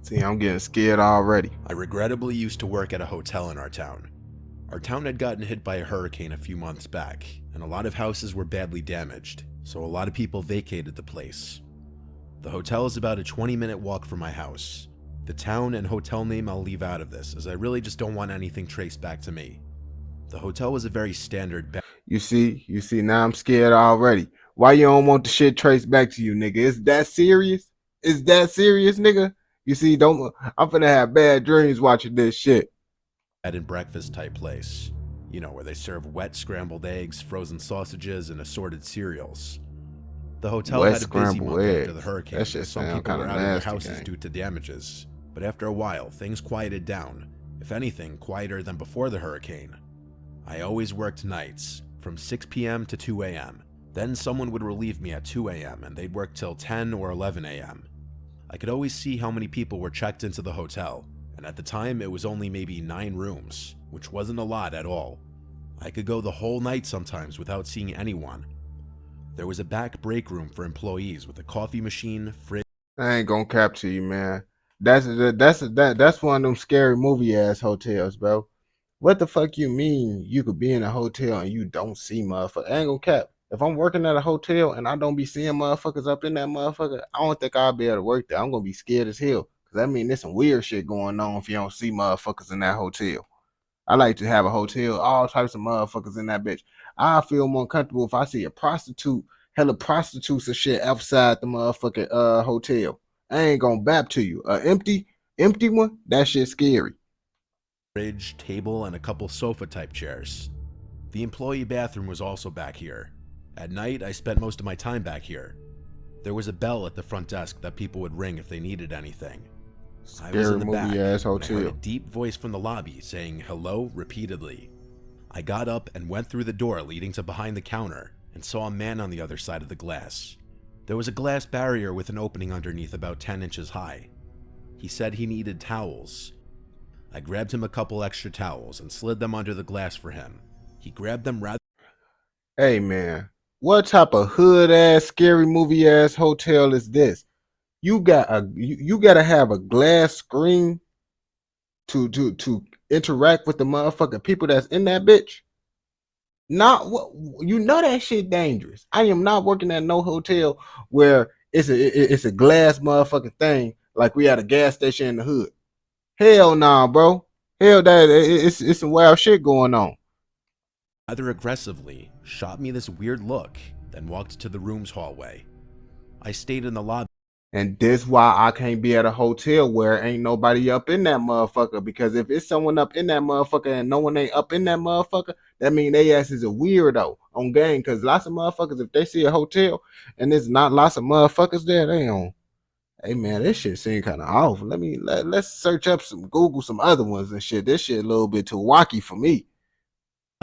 See, I'm getting scared already. I regrettably used to work at a hotel in our town. Our town had gotten hit by a hurricane a few months back, and a lot of houses were badly damaged, so a lot of people vacated the place. The hotel is about a 20-minute walk from my house. The town and hotel name I'll leave out of this, as I really just don't want anything traced back to me. The hotel was a very standard. You see, now I'm scared already. Why you don't want the shit traced back to you, nigga? Is that serious? Is that serious, nigga? You see, don't I'm finna have bad dreams watching this shit. Bed and breakfast type place. You know, where they serve wet scrambled eggs, frozen sausages, and assorted cereals. The hotel Wet had a busy scrambled month after the eggs. hurricane, That shit as some sound people kind were of out of their nasty, houses gang. due to damages. But after a while, things quieted down. If anything, quieter than before the hurricane. I always worked nights, from 6 p.m. to 2 a.m. Then someone would relieve me at 2 a.m. and they'd work till 10 or 11 a.m. I could always see how many people were checked into the hotel, and at the time it was only maybe 9 rooms, which wasn't a lot at all. I could go the whole night sometimes without seeing anyone. There was a back break room for employees with a coffee machine, fridge. I ain't gonna cap to you, man. That's one of them scary movie ass hotels, bro. What the fuck you mean you could be in a hotel and you don't see motherfuckers? I ain't gonna cap. If I'm working at a hotel and I don't be seeing motherfuckers up in that motherfucker, I don't think I'll be able to work there. I'm gonna be scared as hell. Cause that mean there's some weird shit going on if you don't see motherfuckers in that hotel. I like to have a hotel, all types of motherfuckers in that bitch. I feel more comfortable if I see a prostitute, hella prostitutes and shit outside the motherfucking hotel. I ain't gonna bap to you. Empty one, that shit scary. Fridge, table, and a couple sofa type chairs. The employee bathroom was also back here. At night, I spent most of my time back here. There was a bell at the front desk that people would ring if they needed anything. I was Scary in the movie back ass when I heard a hotel. deep voice from the lobby saying hello repeatedly. I got up and went through the door leading to behind the counter and saw a man on the other side of the glass. There was a glass barrier with an opening underneath about 10 inches high. He said he needed towels. I grabbed him a couple extra towels and slid them under the glass for him. He grabbed them rather. Hey man, what type of hood ass scary movie ass hotel is this? You gotta have a glass screen to interact with the motherfucking people that's in that bitch. Not what you know that shit dangerous. I am not working at no hotel where it's a glass motherfucking thing like we at a gas station in the hood. Hell nah, bro. Hell that it's some wild shit going on. Rather aggressively, shot me this weird look, then walked to the room's hallway. I stayed in the lobby. And that's why I can't be at a hotel where ain't nobody up in that motherfucker. Because if it's someone up in that motherfucker and no one ain't up in that motherfucker, that mean they ass is a weirdo on game. Because lots of motherfuckers, if they see a hotel and there's not lots of motherfuckers there, they on. Hey man, this shit seem kind of off. Let's search up some Google some other ones and shit. This shit a little bit too wacky for me.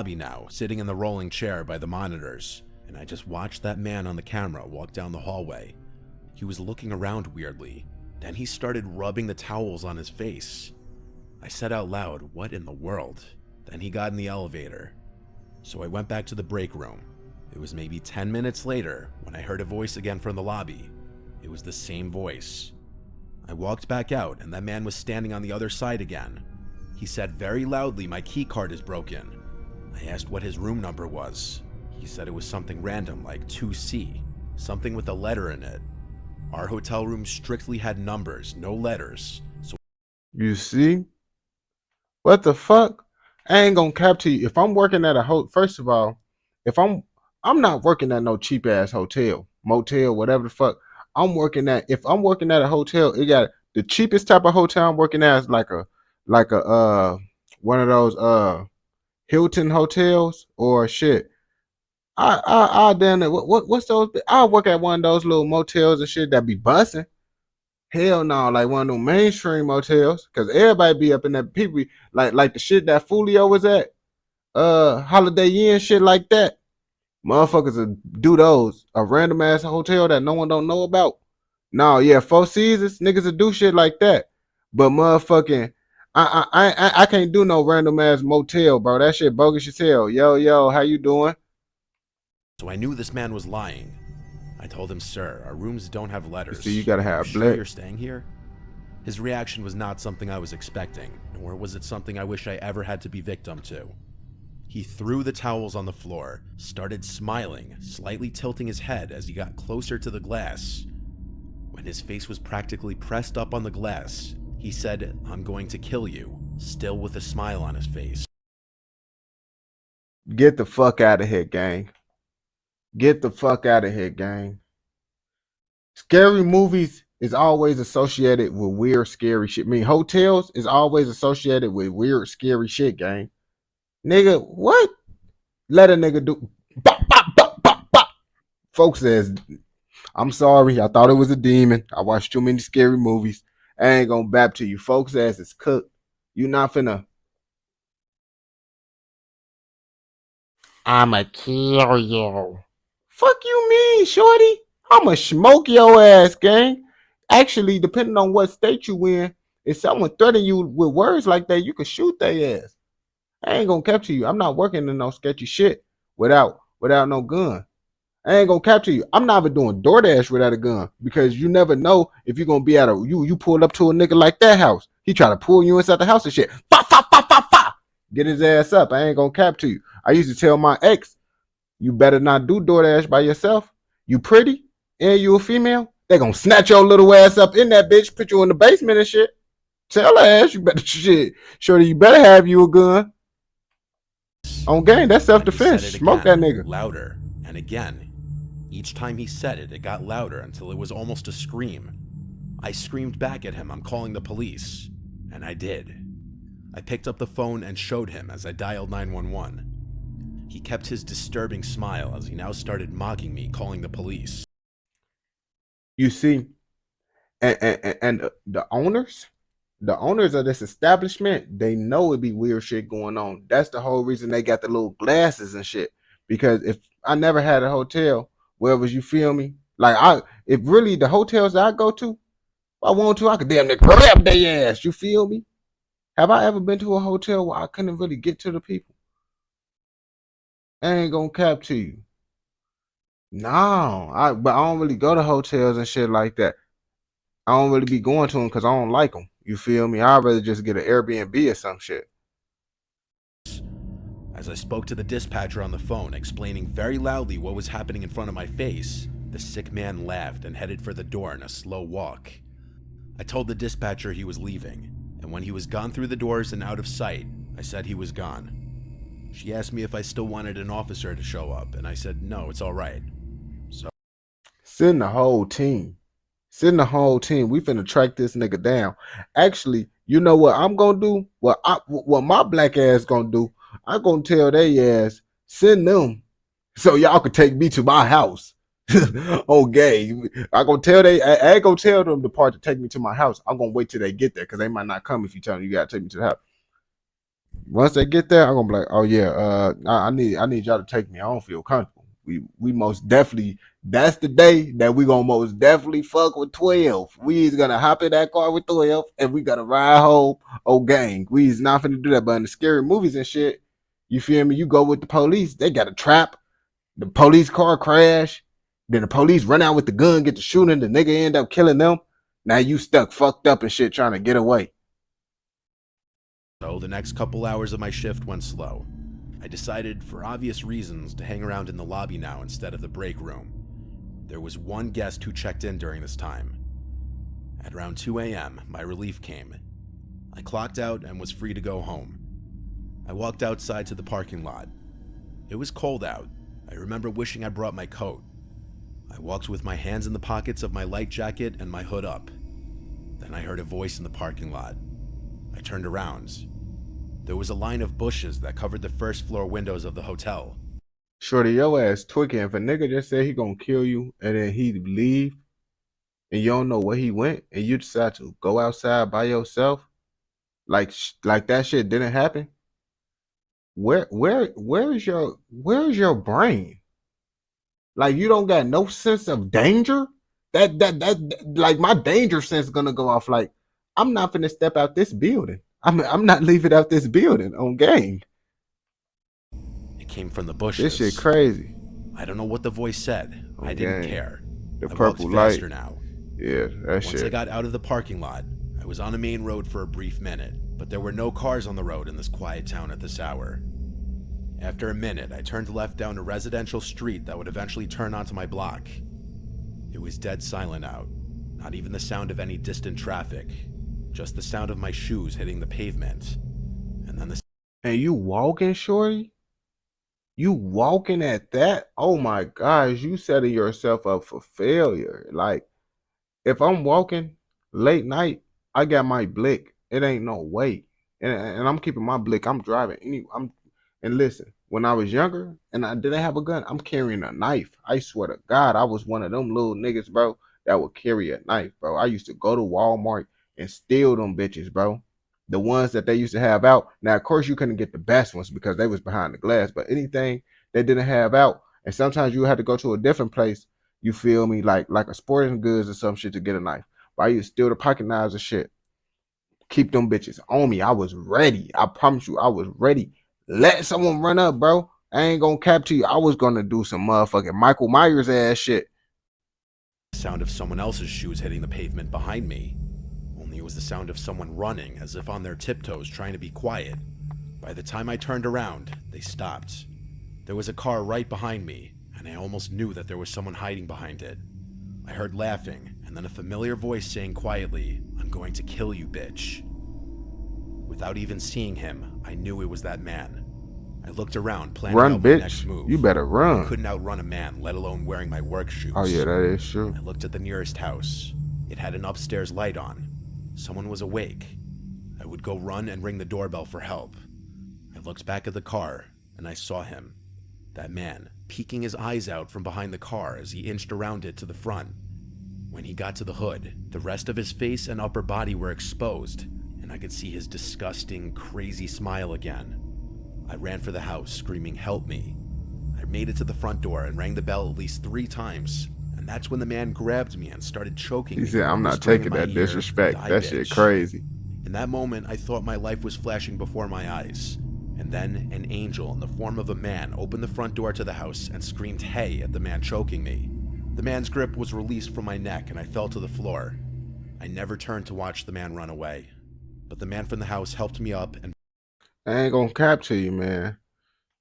Now, sitting in the rolling chair by the monitors, and I just watched that man on the camera walk down the hallway. He was looking around weirdly. Then he started rubbing the towels on his face. I said out loud, "What in the world?" Then he got in the elevator. So I went back to the break room. It was maybe 10 minutes later when I heard a voice again from the lobby. It was the same voice. I walked back out and that man was standing on the other side again. He said very loudly, "My key card is broken." I asked what his room number was. He said it was something random like 2C, something with a letter in it. Our hotel room strictly had numbers, no letters. So You see? What the fuck? I ain't gonna cap to you. If I'm working at a first of all, if I'm not working at no cheap ass hotel, motel, whatever the fuck. If I'm working at a hotel, it got the cheapest type of hotel I'm working at is like a one of those Hilton hotels or shit. I damn it. What's those? I work at one of those little motels and shit that be bussing. Hell no, like one of them mainstream motels, cause everybody be up in that people like the shit that Fulio was at, Holiday Inn shit like that. Motherfuckers will do those. A random ass hotel that no one don't know about. No, yeah, Four Seasons, niggas will do shit like that. But motherfucking I can't do no random ass motel, bro. That shit bogus as hell. Yo, how you doing? I knew this man was lying. I told him, "Sir, our rooms don't have You see, you letters. gotta Are you have sure black. you're staying here?" His reaction was not something I was expecting, nor was it something I wish I ever had to be victim to. He threw the towels on the floor, started smiling, slightly tilting his head as he got closer to the glass. When his face was practically pressed up on the glass, he said, "I'm going to kill you," still with a smile on his face. Get the fuck out of here, gang. Get the fuck out of here, gang. Scary movies is always associated with weird, scary shit. I mean, hotels is always associated with weird, scary shit, gang. Nigga, what? Let a nigga do. Bop, bop, bop, bop, bop. Folks says, I'm sorry. I thought it was a demon. I watched too many scary movies. I ain't gonna bap to you. Folks ass is cooked. You not finna. I'ma kill you. Fuck you mean, shorty? I'ma smoke your ass, gang. Actually, depending on what state you in, if someone threaten you with words like that, you can shoot their ass. I ain't gonna capture you. I'm not working in no sketchy shit without no gun. I ain't gonna capture you. I'm not even doing DoorDash without a gun because you never know if you're gonna be at a you pull up to a nigga like that house. He try to pull you inside the house and shit. Fa fa fa fa fa. Get his ass up. I ain't gonna capture you. I used to tell my ex, you better not do DoorDash by yourself. You pretty and you a female. They gonna snatch your little ass up in that bitch, put you in the basement and shit. Tell her ass you better shit. Shorty, you better have you a gun. On game, that's Then he said self-defense. it Smoke that again, nigga. louder, and again. Each time he said it, it got louder until it was almost a scream. I screamed back at him, "I'm calling the police." And I did. I picked up the phone and showed him as I dialed 911. He kept his disturbing smile as he now started mocking me, calling the police. You see, and the owners of this establishment, they know it be weird shit going on. That's the whole reason they got the little glasses and shit. Because if I never had a hotel, where was you feel me? If really the hotels that I go to, if I want to, I could damn near grab their ass. You feel me? Have I ever been to a hotel where I couldn't really get to the people? I ain't gonna cap to you. No, but I don't really go to hotels and shit like that. I don't really be going to them because I don't like them. You feel me? I'd rather just get an Airbnb or some shit. As I spoke to the dispatcher on the phone, explaining very loudly what was happening in front of my face, the sick man laughed and headed for the door in a slow walk. I told the dispatcher he was leaving, and when he was gone through the doors and out of sight, I said he was gone. She asked me if I still wanted an officer to show up, and I said no, it's all right. So Send the whole team. Send the whole team. We finna track this nigga down. Actually, you know what I'm gonna do? What my black ass gonna do? I'm gonna tell they ass, send them so y'all can take me to my house. Okay. I gonna tell I ain't gonna tell them the part to take me to my house. I'm gonna wait till they get there because they might not come if you tell them you gotta take me to the house. Once they get there, I'm gonna be like, oh yeah, I need y'all to take me. I don't feel comfortable. We most definitely that's the day that we gonna most definitely fuck with 12. We is gonna hop in that car with 12 and we gotta ride home. Oh gang. We is not finna do that. But in the scary movies and shit, you feel me? You go with the police, they got a trap, the police car crash, then the police run out with the gun, get the shooting, the nigga end up killing them. Now you stuck fucked up and shit trying to get away. the next couple hours of my shift went slow. I decided, for obvious reasons, to hang around in the lobby now instead of the break room. There was one guest who checked in during this time. At around 2 a.m., my relief came. I clocked out and was free to go home. I walked outside to the parking lot. It was cold out. I remember wishing I brought my coat. I walked with my hands in the pockets of my light jacket and my hood up. Then I heard a voice in the parking lot. I turned around. There was a line of bushes that covered the first floor windows of the hotel. Shorty, your ass tweaking. If a nigga just said he gonna kill you and then he leave and you don't know where he went and you decide to go outside by yourself, like that shit didn't happen. Where's your brain? Like you don't got no sense of danger. That like my danger sense gonna go off. Like I'm not gonna step out this building. I'm not leaving out this building on game. It came from the This shit bushes. crazy. I don't know what the voice said. I On didn't game. care. The I walked purple light. faster now. Yeah, that Once I shit. got out of the parking lot, I was on a main road for a brief minute, but there were no cars on the road in this quiet town at this hour. After a minute, I turned left down a residential street that would eventually turn onto my block. It was dead silent out, not even the sound of any distant traffic, just the sound of my shoes hitting the pavement. And then the And you walking, shorty? You walking at that? Oh my gosh, you setting yourself up for failure. Like, if I'm walking late night, I got my blick. It ain't no way. And I'm keeping my blick. I'm driving. And listen, when I was younger and I didn't have a gun, I'm carrying a knife. I swear to God, I was one of them little niggas, bro, that would carry a knife, bro. I used to go to Walmart and steal them bitches, bro. The ones that they used to have out. Now, of course, you couldn't get the best ones because they was behind the glass, but anything they didn't have out, and sometimes you had to go to a different place, you feel me, like a sporting goods or some shit to get a knife. But I used to steal the pocket knives and shit. Keep them bitches on me. I was ready. I promise you, I was ready. Let someone run up, bro. I ain't gonna cap to you. I was gonna do some motherfucking Michael Myers ass shit. sound of someone else's shoes hitting the pavement behind me. Only it was the sound of someone running, as if on their tiptoes trying to be quiet. By the time I turned around, they stopped. There was a car right behind me, and I almost knew that there was someone hiding behind it. I heard laughing, and then a familiar voice saying quietly, "I'm going to kill you, bitch." Without even seeing him, I knew it was that man. I looked around, planning Run, out my next bitch. You move. better I run. couldn't outrun a man, let alone wearing my work Oh yeah, shoes. that is true. I looked at the nearest house. It had an upstairs light on. Someone was awake. I would go run and ring the doorbell for help. I looked back at the car, and I saw him. That man, peeking his eyes out from behind the car as he inched around it to the front. When he got to the hood, the rest of his face and upper body were exposed, and I could see his disgusting, crazy smile again. I ran for the house, screaming, "Help me." I made it to the front door and rang the bell at least 3 times, and that's when the man grabbed me and started choking He me, said, I'm not whispering in taking my that ear, disrespect. "Die, That shit bitch." crazy. In that moment, I thought my life was flashing before my eyes. And then an angel in the form of a man opened the front door to the house and screamed "hey" at the man choking me. The man's grip was released from my neck and I fell to the floor. I never turned to watch the man run away. But the man from the house helped me up and I ain't gonna cap to you, man.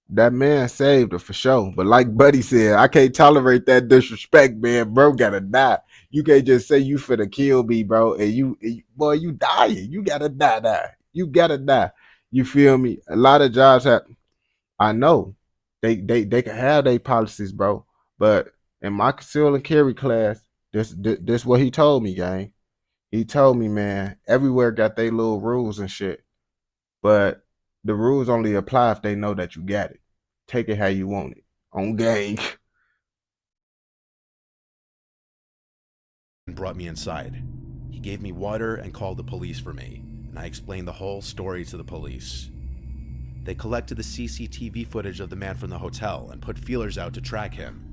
That man saved her for sure. But like Buddy said, I can't tolerate that disrespect, man. Bro gotta die. You can't just say you finna kill me, bro, and boy, you dying. You gotta die. You gotta die. You feel me? A lot of jobs have. I know they can have their policies, bro. But in my conceal and carry class, this what he told me, gang. He told me, man, everywhere got their little rules and shit. But the rules only apply if they know that you got it. Take it how you want it. On gang. brought me inside. He gave me water and called the police for me, and I explained the whole story to the police. They collected the CCTV footage of the man from the hotel and put feelers out to track him.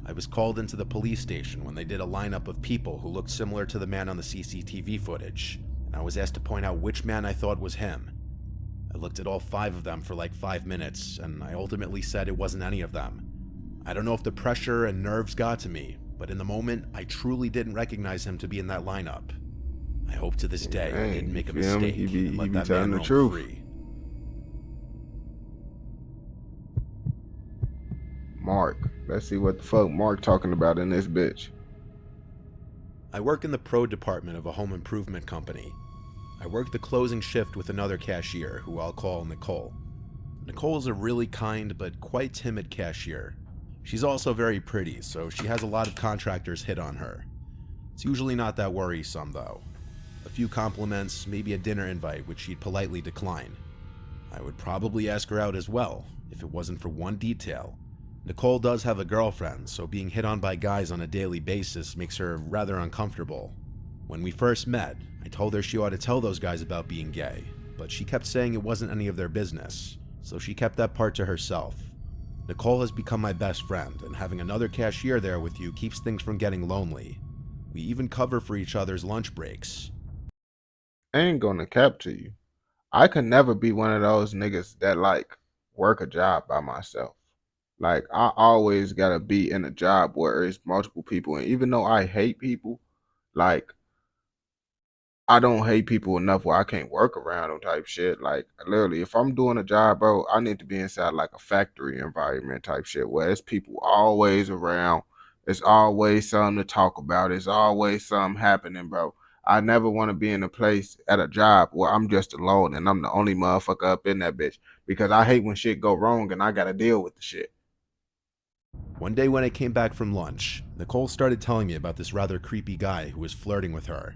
I was called into the police station when they did a lineup of people who looked similar to the man on the CCTV footage, and I was asked to point out which man I thought was him. I looked at all 5 of them for like 5 minutes, and I ultimately said it wasn't any of them. I don't know if the pressure and nerves got to me, but in the moment, I truly didn't recognize him to be in that lineup. I hope to this day I didn't Dang, you make a feel me? mistake He and let be that man telling the roam truth. free. Mark. Let's see what the fuck Mark talking about in this bitch. I work in the pro department of a home improvement company. I work the closing shift with another cashier, who I'll call Nicole. Nicole is a really kind but quite timid cashier. She's also very pretty, so she has a lot of contractors hit on her. It's usually not that worrisome, though. A few compliments, maybe a dinner invite, which she'd politely decline. I would probably ask her out as well, if it wasn't for one detail. Nicole does have a girlfriend, so being hit on by guys on a daily basis makes her rather uncomfortable. When we first met, I told her she ought to tell those guys about being gay, but she kept saying it wasn't any of their business, so she kept that part to herself. Nicole has become my best friend, and having another cashier there with you keeps things from getting lonely. We even cover for each other's lunch breaks. I ain't gonna cap to you. I could never be one of those niggas that like work a job by myself. Like I always gotta be in a job where it's multiple people, and even though I hate people, like I don't hate people enough where I can't work around them type shit. Like literally, if I'm doing a job, bro, I need to be inside like a factory environment type shit where there's people always around. It's always something to talk about. It's always something happening, bro. I never want to be in a place at a job where I'm just alone and I'm the only motherfucker up in that bitch because I hate when shit go wrong and I gotta deal with the shit. One day when I came back from lunch, Nicole started telling me about this rather creepy guy who was flirting with her.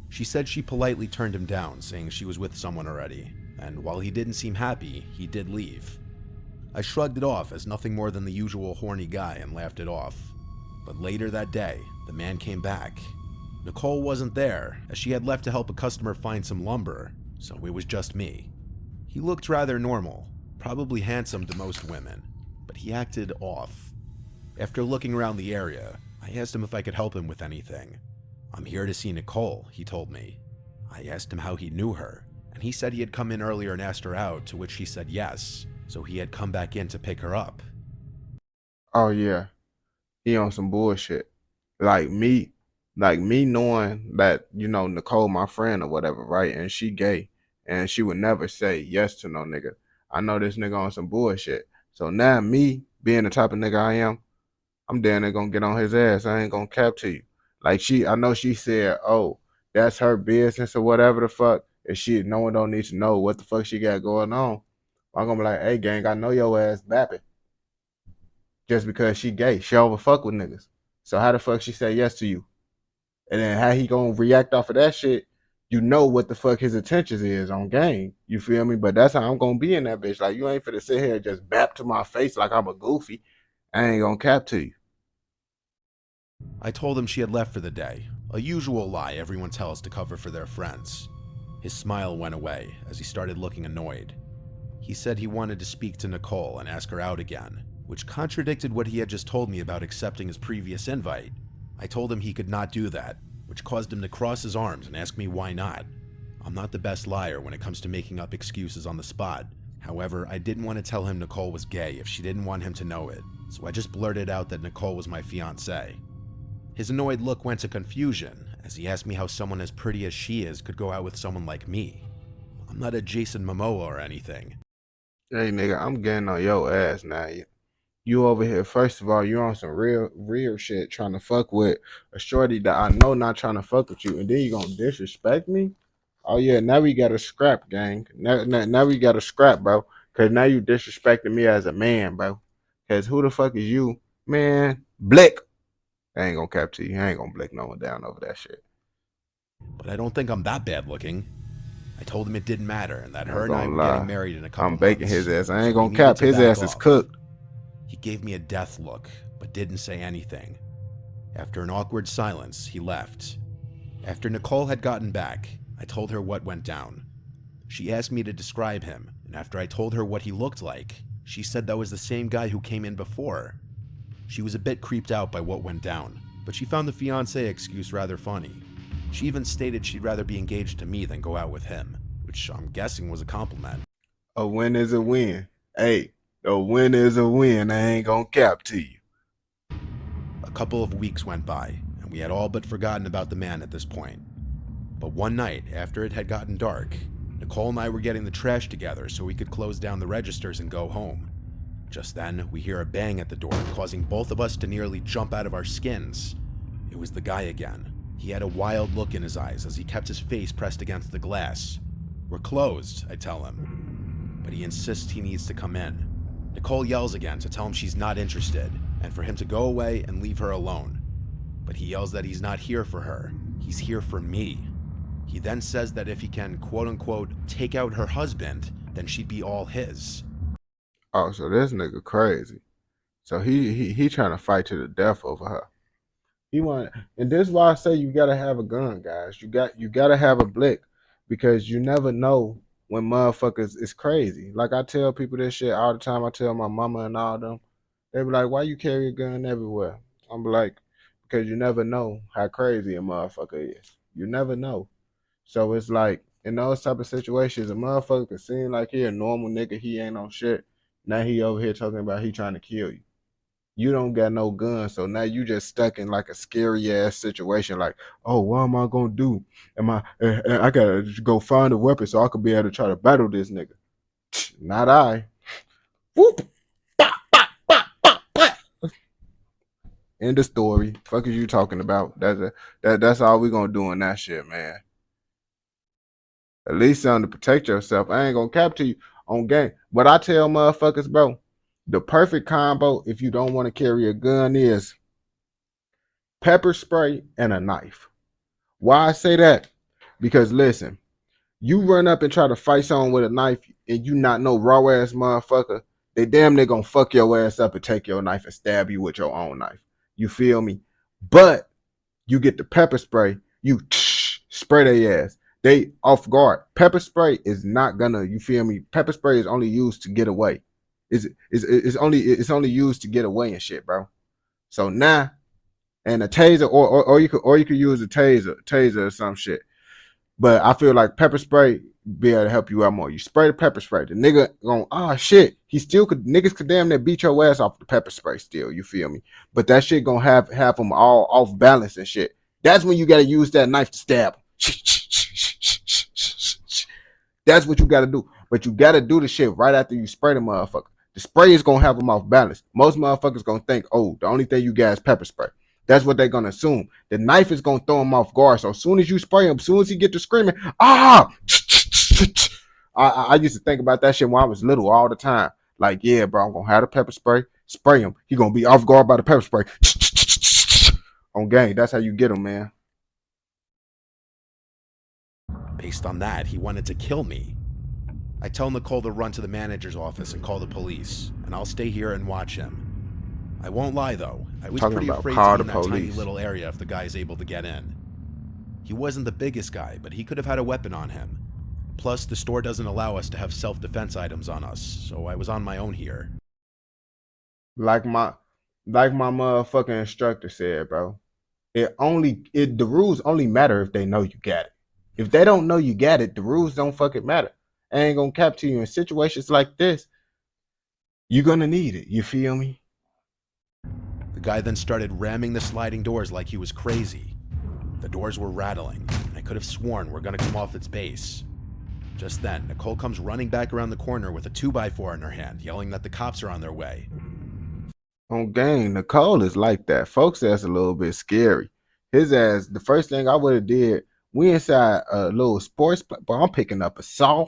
She said she politely turned him down, saying she was with someone already, and while he didn't seem happy, he did leave. I shrugged it off as nothing more than the usual horny guy and laughed it off. But later that day, the man came back. Nicole wasn't there, as she had left to help a customer find some lumber, so it was just me. He looked rather normal, probably handsome to most women, but he acted off. After looking around the area, I asked him if I could help him with anything. "I'm here to see Nicole," he told me. I asked him how he knew her, and he said he had come in earlier and asked her out, to which he said yes, so he had come back in to pick her up. Oh yeah, he on some bullshit. Like me, like me knowing that, Nicole, my friend or whatever, right? And she gay and she would never say yes to no nigga. I know this nigga on some bullshit. So now me being the type of nigga I am, I'm damn near gonna get on his ass. I ain't gonna cap to you. Like I know she said, oh, that's her business or whatever the fuck. And no one don't need to know what the fuck she got going on. I'm gonna be like, hey gang, I know your ass bapping just because she gay. She don't fuck with niggas. So how the fuck she say yes to you? And then how he gonna react off of that shit? You know what the fuck his intentions is on game. You feel me? But that's how I'm gonna be in that bitch. Like you ain't finna sit here and just bap to my face like I'm a goofy. I ain't gonna cap to you. I told him she had left for the day, a usual lie everyone tells to cover for their friends. His smile went away as he started looking annoyed. He said he wanted to speak to Nicole and ask her out again, which contradicted what he had just told me about accepting his previous invite. I told him he could not do that, which caused him to cross his arms and ask me why not. I'm not the best liar when it comes to making up excuses on the spot. However, I didn't want to tell him Nicole was gay if she didn't want him to know it, so I just blurted out that Nicole was my fiancée. His annoyed look went to confusion as he asked me how someone as pretty as she is could go out with someone like me. I'm not a Jason Momoa or anything. Hey nigga, I'm getting on your ass now. You over here, first of all, you're on some real shit trying to fuck with a shorty that I know not trying to fuck with you, and then you gonna disrespect me? Oh yeah, now we got a scrap, gang. Now we got a scrap, bro. Cause now you disrespecting me as a man, bro. Cause who the fuck is you, man? Blick. I ain't gonna cap to you. I ain't gonna blick no one down over that shit. But I don't think I'm that bad looking. I told him it didn't matter and that I her ain't and I gonna were getting lie. married in a couple I'm baking his months, ass. I ain't so he gonna needed cap. to His back ass is off. cooked. He gave me a death look, but didn't say anything. After an awkward silence, he left. After Nicole had gotten back, I told her what went down. She asked me to describe him, and after I told her what he looked like, she said that was the same guy who came in before. She was a bit creeped out by what went down, but she found the fiancé excuse rather funny. She even stated she'd rather be engaged to me than go out with him, which I'm guessing was a compliment. A win is a win. Hey, a win is a win. I ain't gonna cap to you. A couple of weeks went by, and we had all but forgotten about the man at this point. But one night, after it had gotten dark, Nicole and I were getting the trash together so we could close down the registers and go home. Just then, we hear a bang at the door, causing both of us to nearly jump out of our skins. It was the guy again. He had a wild look in his eyes as he kept his face pressed against the glass. "We're closed," I tell him. But he insists he needs to come in. Nicole yells again to tell him she's not interested, and for him to go away and leave her alone. But he yells that he's not here for her. He's here for me. He then says that if he can, quote unquote, take out her husband, then she'd be all his. Oh, so this nigga crazy. So he trying to fight to the death over her. He want, and this is why I say you gotta have a gun, guys. You gotta have a blick because you never know when motherfuckers is crazy. Like I tell people this shit all the time. I tell my mama and all them. They be like, "Why you carry a gun everywhere?" I'm be like, "Because you never know how crazy a motherfucker is. You never know." So it's like in those type of situations, a motherfucker can seem like he a normal nigga. He ain't on shit. Now he over here talking about he trying to kill you. You don't got no gun, so now you just stuck in like a scary ass situation. Like, oh, what am I gonna do? Am I gotta go find a weapon so I could be able to try to battle this nigga? Not I. Whoop. End of story. Fuck is you talking about? That's all we gonna do in that shit, man. At least something to protect yourself. I ain't gonna cap to you on game. What I tell motherfuckers, bro, the perfect combo if you don't want to carry a gun is pepper spray and a knife. Why I say that? Because listen, you run up and try to fight someone with a knife and you not no raw ass motherfucker, they damn near gonna fuck your ass up and take your knife and stab you with your own knife. You feel me? But you get the pepper spray, you spray their ass. They off guard. Pepper spray is not gonna, you feel me? Pepper spray is only used to get away. It's only used to get away and shit, bro. So now, and a taser, or you could use a taser or some shit. But I feel like pepper spray be able to help you out more. You spray the pepper spray, the nigga going, oh shit, he still could, niggas could damn near beat your ass off the pepper spray still. You feel me? But that shit gonna have them all off balance and shit. That's when you gotta use that knife to stab. That's what you gotta do. But you gotta do the shit right after you spray the motherfucker. The spray is gonna have them off balance. Most motherfuckers gonna think, oh, the only thing you got is pepper spray. That's what they're gonna assume. The knife is gonna throw him off guard. So as soon as you spray him, as soon as he get to screaming, ah! I used to think about that shit when I was little all the time. Like, yeah, bro, I'm gonna have the pepper spray him. He gonna be off guard by the pepper spray. On gang, that's how you get him, man. Based on that, he wanted to kill me. I tell Nicole to run to the manager's office and call the police, and I'll stay here and watch him. I won't lie though, I was Talking pretty about afraid call to be the in that tiny police. little area if the guy's able to get in. He wasn't the biggest guy, but he could have had a weapon on him. Plus, the store doesn't allow us to have self-defense items on us, so I was on my own here. Like my motherfucking instructor said, bro. The rules only matter if they know you got it. If they don't know you got it, the rules don't fucking matter. I ain't gonna cap to you in situations like this. You're gonna need it. You feel me? The guy then started ramming the sliding doors like he was crazy. The doors were rattling, and I could have sworn we're gonna come off its base. Just then, Nicole comes running back around the corner with a 2x4 in her hand, yelling that the cops are on their way. On game, Nicole is like that. Folks ass a little bit scary. His ass, the first thing I would have did, we inside a little sports, but I'm picking up a saw.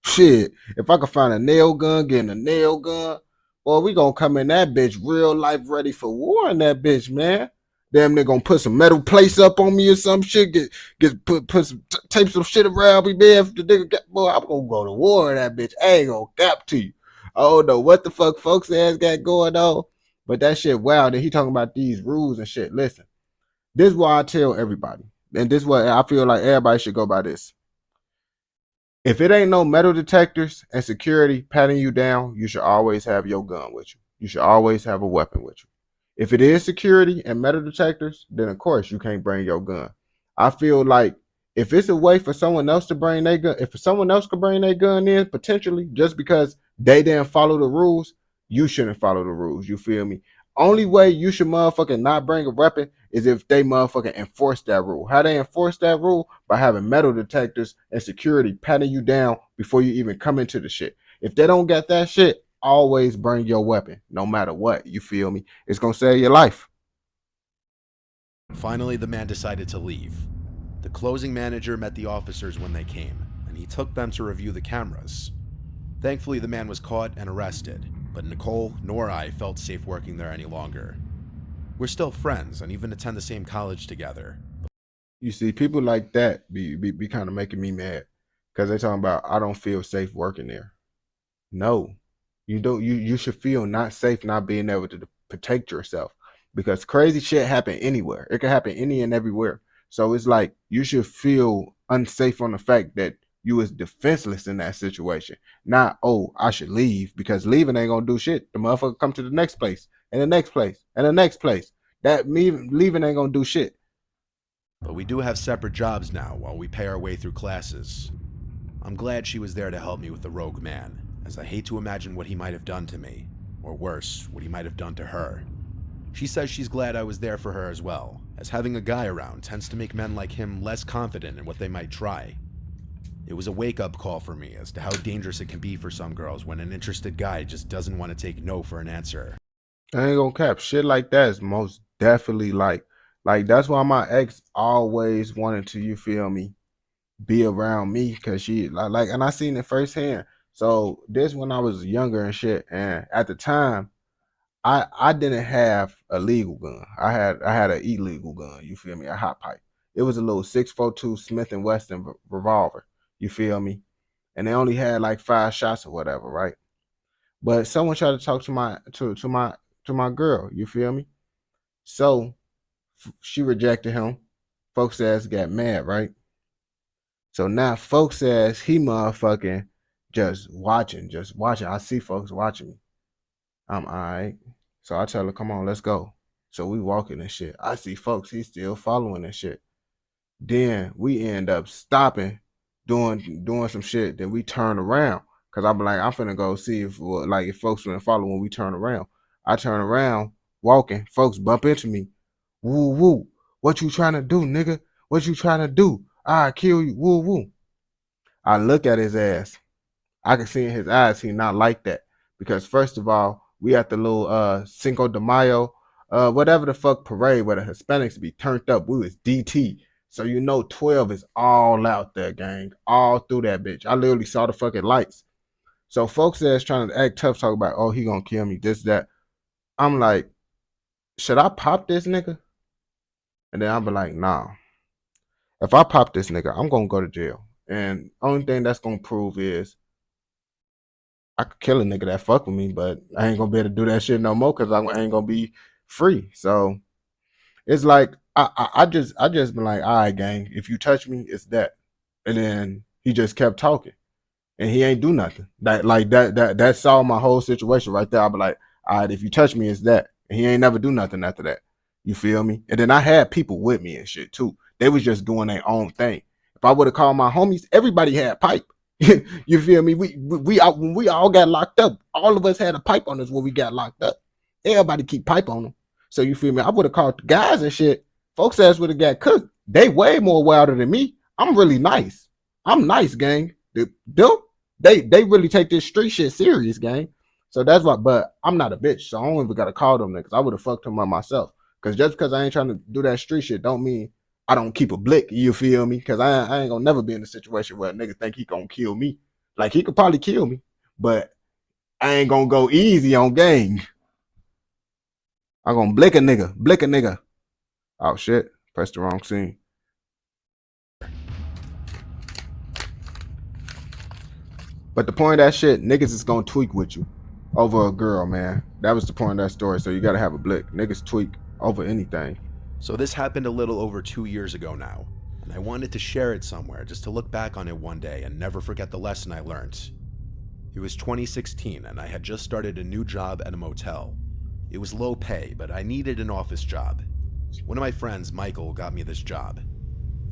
Shit, if I could find a nail gun, getting a nail gun, boy, we gonna come in that bitch real life ready for war in that bitch, man. Damn, they gonna put some metal plates up on me or some shit. Put some tape some shit around me, man. If the nigga get, boy, I'm gonna go to war in that bitch. I ain't gonna cap to you. I don't know what the fuck folks ass got going on, but that shit wow. That he talking about these rules and shit. Listen, this is why I tell everybody, and this is what I feel like everybody should go by this. If it ain't no metal detectors and security patting you down, you should always have your gun with you. You should always have a weapon with you. If it is security and metal detectors, then of course you can't bring your gun. I feel like if it's a way for someone else to bring their gun, if someone else could bring their gun in potentially just because they didn't follow the rules, you shouldn't follow the rules. You feel me? Only way you should motherfucking not bring a weapon is if they motherfucking enforce that rule. How they enforce that rule? By having metal detectors and security patting you down before you even come into the shit. If they don't get that shit, always bring your weapon, no matter what. You feel me? It's gonna save your life. Finally, the man decided to leave. The closing manager met the officers when they came, and he took them to review the cameras. Thankfully, the man was caught and arrested, but Nicole nor I felt safe working there any longer. We're still friends and even attend the same college together. You see, people like that be kind of making me mad because they talking about I don't feel safe working there. No, you don't. You should feel not safe not being able to protect yourself because crazy shit happen anywhere. It can happen any and everywhere. So it's like you should feel unsafe on the fact that you was defenseless in that situation. Not, oh, I should leave because leaving ain't gonna do shit. The motherfucker come to the next place and the next place and the next place. That me leaving ain't gonna do shit. But we do have separate jobs now while we pay our way through classes. I'm glad she was there to help me with the rogue man, as I hate to imagine what he might have done to me, or worse, what he might have done to her. She says she's glad I was there for her as well, as having a guy around tends to make men like him less confident in what they might try. It was a wake-up call for me as to how dangerous it can be for some girls when an interested guy just doesn't want to take no for an answer. I ain't gonna cap. Shit like that is most definitely like that's why my ex always wanted to, you feel me, be around me because she like, and I seen it firsthand. So this when I was younger and shit, and at the time I didn't have a legal gun. I had an illegal gun. You feel me? A hot pipe. It was a little 6.42 Smith and Wesson revolver. You feel me? And they only had like 5 shots or whatever, right? But someone tried to talk to my girl. You feel me? So she rejected him. Folks ass got mad, right? So now folks says he motherfucking just watching. I see folks watching me. I'm all right. So I tell her, come on, let's go. So we walking and shit. I see folks, he's still following and shit. Then we end up stopping, doing some shit. Then we turn around. Cause I'm like, I'm finna go see if folks finna follow when we turn around. I turn around, walking, folks bump into me. Woo woo. What you trying to do, nigga? What you trying to do? I kill you. Woo woo. I look at his ass. I can see in his eyes he not like that. Because first of all, we at the little Cinco de Mayo, whatever the fuck parade where the Hispanics be turned up. We was DT. So you know 12 is all out there, gang. All through that bitch. I literally saw the fucking lights. So folks that's trying to act tough, talk about, oh, he gonna kill me, this, that. I'm like, should I pop this nigga? And then I'll be like, nah. If I pop this nigga, I'm gonna go to jail. And only thing that's gonna prove is I could kill a nigga that fuck with me, but I ain't gonna be able to do that shit no more because I ain't gonna be free. So it's like I just been like, all right, gang, if you touch me, it's that. And then he just kept talking. And he ain't do nothing. That solved my whole situation right there. I'll be like, all right, if you touch me, it's that. And he ain't never do nothing after that. You feel me? And then I had people with me and shit too. They was just doing their own thing. If I would have called my homies, everybody had pipe. You feel me? When we all got locked up, all of us had a pipe on us when we got locked up. Everybody keep pipe on them. So you feel me? I would have called the guys and shit. Folks ass would have got cooked. They way more wilder than me. I'm really nice. I'm nice, gang. They really take this street shit serious, gang. So that's why, but I'm not a bitch, so I don't even gotta call them niggas. I would have fucked them up myself. Cause just because I ain't trying to do that street shit don't mean I don't keep a blick. You feel me? Cause I ain't gonna never be in a situation where a nigga think he gonna kill me. Like he could probably kill me, but I ain't gonna go easy on gang. I'm gonna blick a nigga. Oh shit, pressed the wrong scene. But the point of that shit, niggas is gonna tweak with you over a girl, man. That was the point of that story. So you gotta have a blick. Niggas tweak over anything. So this happened a little over 2 years ago now, and I wanted to share it somewhere just to look back on it one day and never forget the lesson I learned. It was 2016 and I had just started a new job at a motel. It was low pay, but I needed an office job. One of my friends, Michael, got me this job.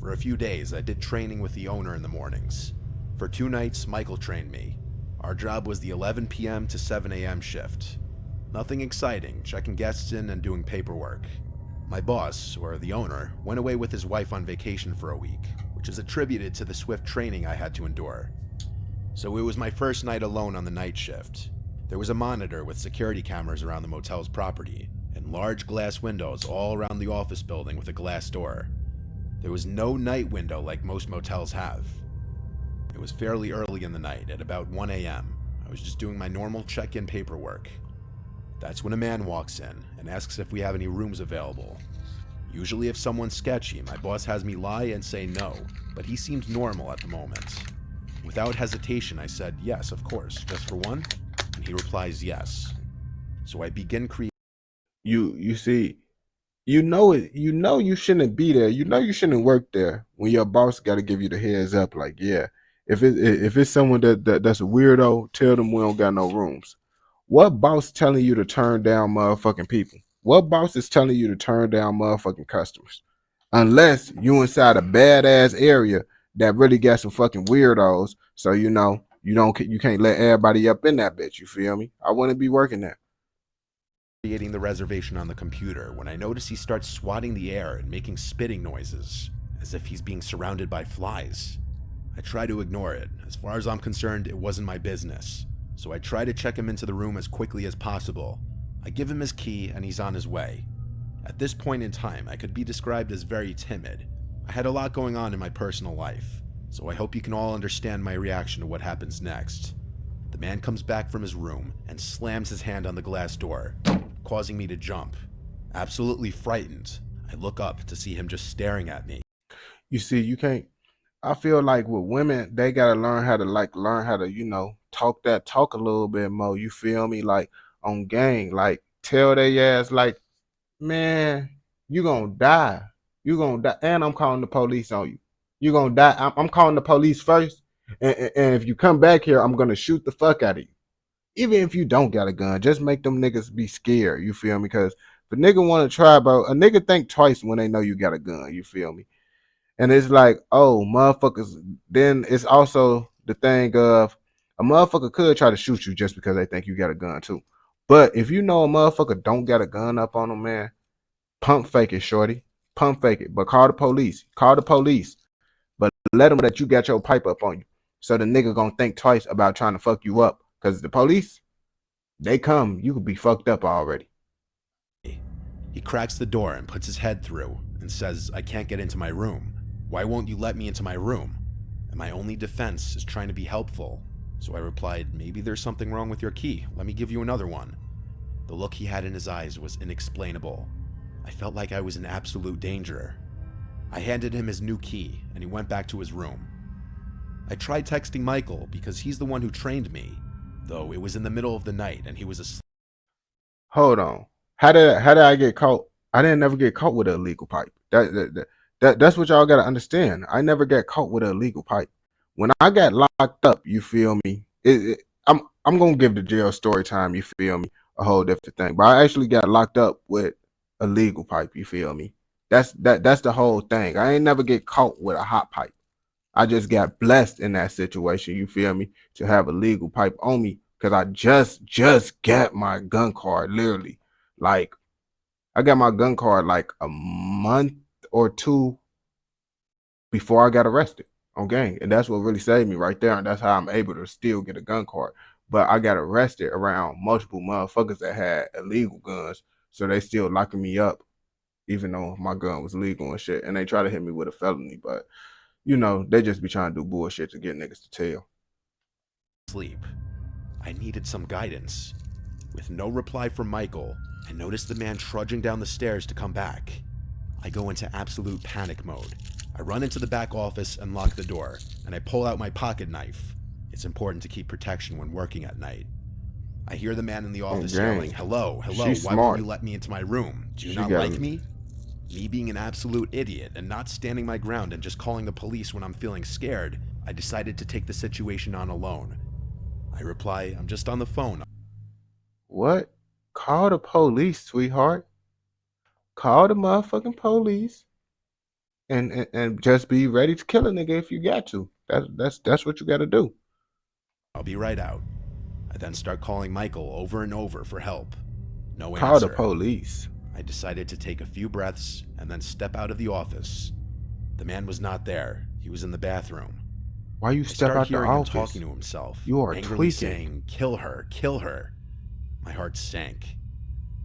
For a few days, I did training with the owner in the mornings. For 2 nights, Michael trained me. Our job was the 11 p.m. to 7 a.m. shift. Nothing exciting, checking guests in and doing paperwork. My boss, or the owner, went away with his wife on vacation for a week, which is attributed to the swift training I had to endure. So it was my first night alone on the night shift. There was a monitor with security cameras around the motel's property, and large glass windows all around the office building with a glass door. There was no night window like most motels have. It was fairly early in the night, at about 1 a.m. I was just doing my normal check-in paperwork. That's when a man walks in and asks if we have any rooms available. Usually if someone's sketchy, my boss has me lie and say no, but he seemed normal at the moment. Without hesitation, I said, yes, of course, just for one? And he replies, yes. So I begin creating. You see, you know it. You know you shouldn't be there. You know you shouldn't work there when your boss got to give you the heads up. Like, yeah, if it's someone that's a weirdo, tell them we don't got no rooms. What boss telling you to turn down motherfucking people? What boss is telling you to turn down motherfucking customers? Unless you inside a badass area that really got some fucking weirdos. So you can't let everybody up in that bitch. You feel me? I wouldn't be working there. creating the reservation on the computer when I notice he starts swatting the air and making spitting noises, as if he's being surrounded by flies. I try to ignore it. As far as I'm concerned, it wasn't my business. So I try to check him into the room as quickly as possible. I give him his key and he's on his way. At this point in time, I could be described as very timid. I had a lot going on in my personal life, so I hope you can all understand my reaction to what happens next. The man comes back from his room and slams his hand on the glass door, causing me to jump. Absolutely frightened, I look up to see him just staring at me. You see, you can't. I feel like with women, they gotta learn how to, talk that talk a little bit more. You feel me? Like on gang, like tell they ass like, man, you gonna die. You gonna die. And I'm calling the police on you. You gonna die. I'm calling the police first. And if you come back here, I'm gonna shoot the fuck out of you. Even if you don't got a gun, just make them niggas be scared. You feel me? Because if a nigga wanna try, bro, a nigga think twice when they know you got a gun. You feel me? And it's like, oh, motherfuckers. Then it's also the thing of a motherfucker could try to shoot you just because they think you got a gun too. But if you know a motherfucker don't got a gun up on them, man, pump fake it, shorty. Pump fake it. But call the police. Call the police. But let them know that you got your pipe up on you. So the nigga gonna think twice about trying to fuck you up. Cause the police, they come, you could be fucked up already. He cracks the door and puts his head through and says, I can't get into my room. Why won't you let me into my room? And my only defense is trying to be helpful. So I replied, maybe there's something wrong with your key. Let me give you another one. The look he had in his eyes was inexplainable. I felt like I was in absolute danger. I handed him his new key and he went back to his room. I tried texting Michael because he's the one who trained me, though it was in the middle of the night and he was asleep. Hold on. How did I get caught? I didn't never get caught with an illegal pipe. That's what y'all gotta understand. I never got caught with an illegal pipe. When I got locked up, you feel me? I'm gonna give the jail story time. You feel me? A whole different thing. But I actually got locked up with a legal pipe. You feel me? That's the whole thing. I ain't never get caught with a hot pipe. I just got blessed in that situation. You feel me? To have a legal pipe on me because I just got my gun card. Literally, like I got my gun card like a month or two before I got arrested on gang. And that's what really saved me right there. And that's how I'm able to still get a gun card. But I got arrested around multiple motherfuckers that had illegal guns. So they still locking me up, even though my gun was legal and shit. And they try to hit me with a felony. But, they just be trying to do bullshit to get niggas to tell. I needed some guidance. With no reply from Michael, I noticed the man trudging down the stairs to come back. I go into absolute panic mode. I run into the back office and lock the door, and I pull out my pocket knife. It's important to keep protection when working at night. I hear the man in the office yelling, hello, why won't you let me into my room? Do you not like me? Me being an absolute idiot and not standing my ground and just calling the police when I'm feeling scared, I decided to take the situation on alone. I reply, I'm just on the phone. What? Call the police, sweetheart. Call the motherfucking police. And just be ready to kill a nigga if you got to. That's what you gotta do. I'll be right out. I then start calling Michael over and over for help. No answer. Call the police. I decided to take a few breaths and then step out of the office. The man was not there. He was in the bathroom. Why you step out the office? Him talking to himself. You are angrily tweaking. Saying, kill her, kill her. My heart sank.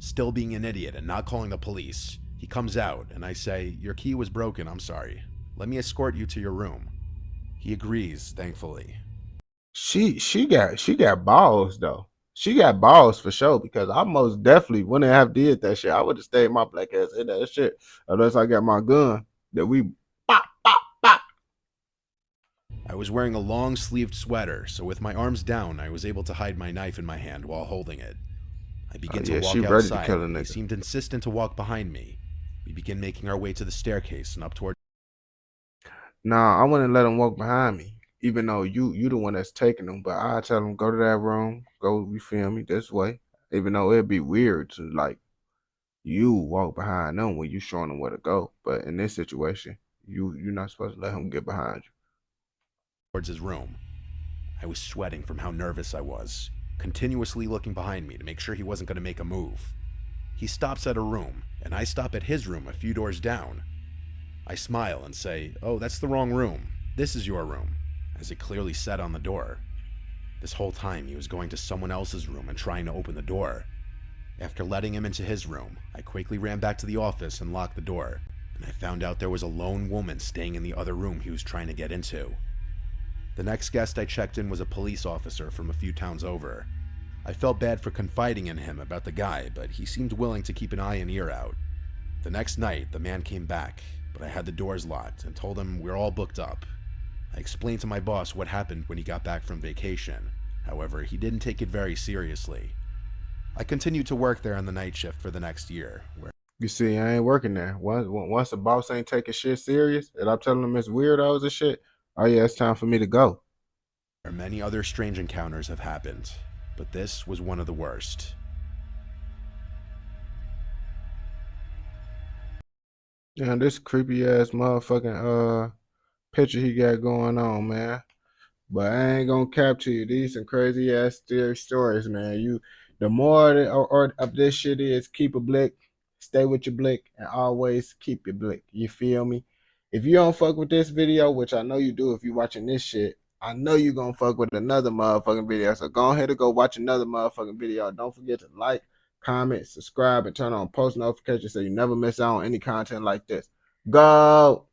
Still being an idiot and not calling the police, he comes out and I say, your key was broken, I'm sorry. Let me escort you to your room. He agrees, thankfully. She got balls though. She got balls for sure because I most definitely wouldn't have did that shit. I would have stayed my black ass in that shit unless I got my gun that we pop, pop, pop. I was wearing a long-sleeved sweater, so with my arms down, I was able to hide my knife in my hand while holding it. I begin to walk outside. He seemed insistent to walk behind me. We begin making our way to the staircase and up toward. Nah, I wouldn't let him walk behind me, even though you the one that's taking him. But I tell him go to that room, go. You feel me? This way. Even though it'd be weird to like you walk behind them when you showing them where to go. But in this situation, you're not supposed to let him get behind you. Towards his room. I was sweating from how nervous I was, continuously looking behind me to make sure he wasn't going to make a move. He stops at a room, and I stop at his room a few doors down. I smile and say, "Oh, that's the wrong room. This is your room," as it clearly said on the door. This whole time he was going to someone else's room and trying to open the door. After letting him into his room, I quickly ran back to the office and locked the door, and I found out there was a lone woman staying in the other room he was trying to get into. The next guest I checked in was a police officer from a few towns over. I felt bad for confiding in him about the guy, but he seemed willing to keep an eye and ear out. The next night, the man came back, but I had the doors locked and told him we're all booked up. I explained to my boss what happened when he got back from vacation. However, he didn't take it very seriously. I continued to work there on the night shift for the next year, where You see, I ain't working there. Once the boss ain't taking shit serious, and I'm telling them it's weirdos and shit, oh yeah, it's time for me to go. many other strange encounters have happened, but this was one of the worst. Yeah, this creepy ass motherfucking picture he got going on, man. But I ain't gonna cap to you. These some crazy ass scary stories, man. The more or of this shit is, keep a blick, stay with your blick, and always keep your blick. You feel me? If you don't fuck with this video, which I know you do if you watching this shit, I know you gonna fuck with another motherfucking video. So go ahead and go watch another motherfucking video. Don't forget to like, comment, subscribe, and turn on post notifications so you never miss out on any content like this. Go!